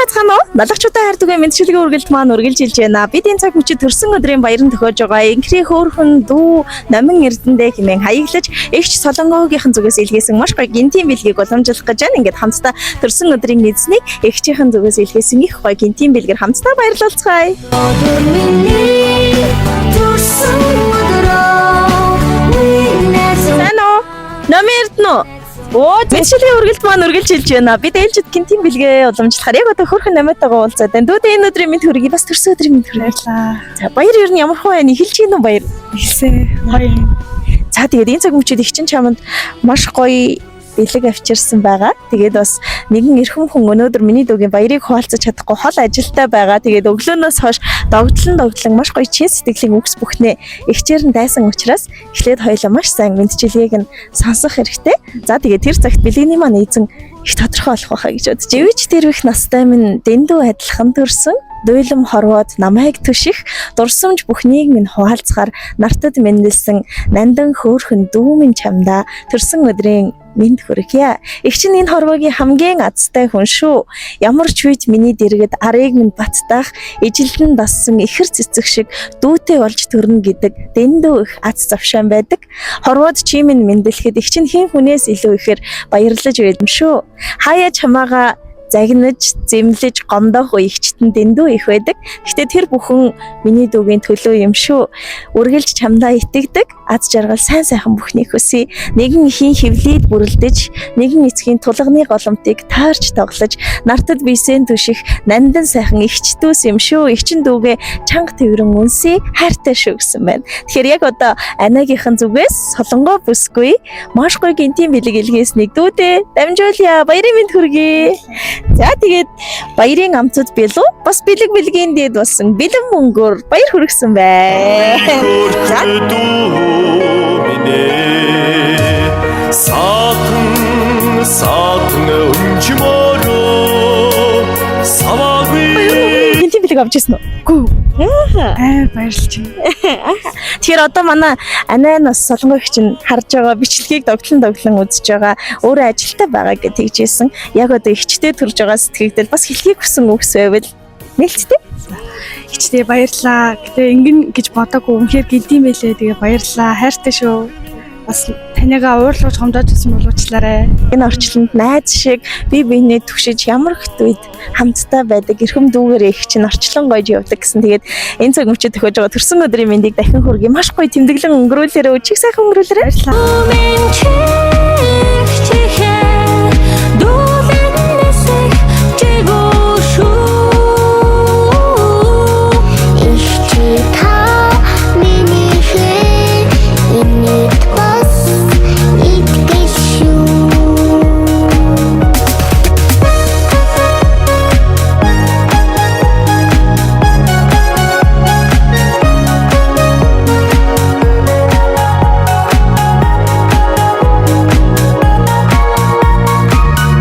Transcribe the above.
байцгаана уу? Налгачуудаа хайрдугай мэдчилгээ үргэлж маань үргэлжилж байна. Бид энэ цаг мөчид төрсөн өдрийн баярын төхөөж байгаа инхри хөөрхөн дүү номин эрдэндээ хэмээн хаяглаж эгч солонгоогийн зүгээс илгээсэн маш гоё гинтийн бэлгийг уламжлах гэж байна. Ингээд хамтдаа төрсөн өдрийн эзнийг эгчийн зүгээс илгээсэн их гоё гинтийн бэлгээр хамтдаа баярлалцгаая. Номин эрдэнэ мэдчилгээ үргэлж маань үргэлжилж байна. Бид ээлжид гинтийн бэлгээ уламжлахаар яг одоо хөрхөн намаатайгаа уулзаад байна. Дүүдээ энэ өдрийн мэд хүргэе. Бас төрсөн өдрийн мэд хүргэлээ. За баяр ер нь ямар хөө байна? Эхэлж гинэ үү баяр? Эхэлсэн. Гоё. За тэгээд энэ цаг мөчид их чин чамд маш гоё бэлэг авчирсан байгаа. Тэгээд бас нэгэн эрхэм хүн өнөөдөр миний дүүгийн баярыг хуваалцаж чадахгүй хол ажилдаа байгаа. Тэгээд өглөөнөөс хойш догдлон маш гоё чин сэтгэлийн үгс бүхнээ ихчээр нь дайсан учраас эхлээд хоёулаа маш сайн мэдчилгээг нь сонсох хэрэгтэй. За тэгээд тэр цагт бэлгэний маань эзэн их тодорхой болох байхаа гэж бодож. Ивч тэр их настай минь дэндүү адилхан төрсөн. Дуйлам хорвоод намайг төших дурсамж бүхнийг минь хуваалцахаар нартад мэндэлсэн нандан хөөрхөн дүү минь чамдаа төрсөн өдрийн минь хүргье. Эгч нь энэ хорвоогийн хамгийн азтай хүн шүү. Ямар ч үед миний дэргэд арыг минь баттаах ижилдэн дассан ихэр цэцэг шиг дүүтэй болж төрнө гэдэг дэндүү их аз завшаан байдаг. Хорвоод чи минь мэндэлэхэд эгч нь хэн хүнээс илүү ихээр баярлаж байдам шүү. Хаяа чамаага загнаж, зэмлэж, гомдох үеигчтэн дэндүү их байдаг. Гэхдээ тэр бүхэн миний дүүгийн төлөө юм шүү. Үргэлж чамдаа итгэдэг, аз жаргал сайн сайхан бүхнийг хүсье. Нэгэн ихийн хөвлөд бүрлдэж, нэгэн эцгийн тулганы голомтыг таарч тоглож, нартад бийсэн түших нандан сайхан эгчдүүс юм шүү. Эгчин дүүгээ чанга тэрэн үнсий хайртай шүү гэсэн байна. Тэгэхээр яг одоо анаагийнхан зүгээс солонгоо бүсгүй маш гоё гинтийн бэлэг илгээснийг дүүдээ дамжуулъя. Баярын мэнд хүргэе. За тэгээд баярын амцуд билүү бас бэлэг бэлгийн дээд болсон бэлэн мөнгөөр баяр хүргэсэн байна. Гинтийн бэлэг авч ирсэн үү? Гүү. Баярлж байна. Тэгэхээр одоо манай анаас солонгоо их чинь харж байгаа бичлэгийг догтлон үзэж байгаа. Өөрөө ажилтаа байгаа гэж тэгжсэн. Яг одоо ихчтэй төрж байгаа сэтгэгдэл бас хэлхийг хүсэн үгс байвал нээлттэй. Ихчтэй баярлаа. Гэтэ ингэн гэж бодоогүй. Үнэхээр гинтийн байлээ. Тэгээ баярлаа. Хайртай шүү. Бас танайгаа уурлууж хомдоод ирсэн болуучлаарай. Энэ орчлонд найз шиг бие биенээ түгшиж ямар их үед хамтдаа байдаг эрхэм дүүгээр их чинь орчлон гойж явдаг гэсэн. Тэгээд энэ цаг мөчид төхөж байгаа төрсөн өдрийн мэндийг дахин хүргэе. Маш гоё тэмдэглэн өнгөрүүлээрэй. Өчиг сайхан өнгөрүүлээрэй. Баярлалаа.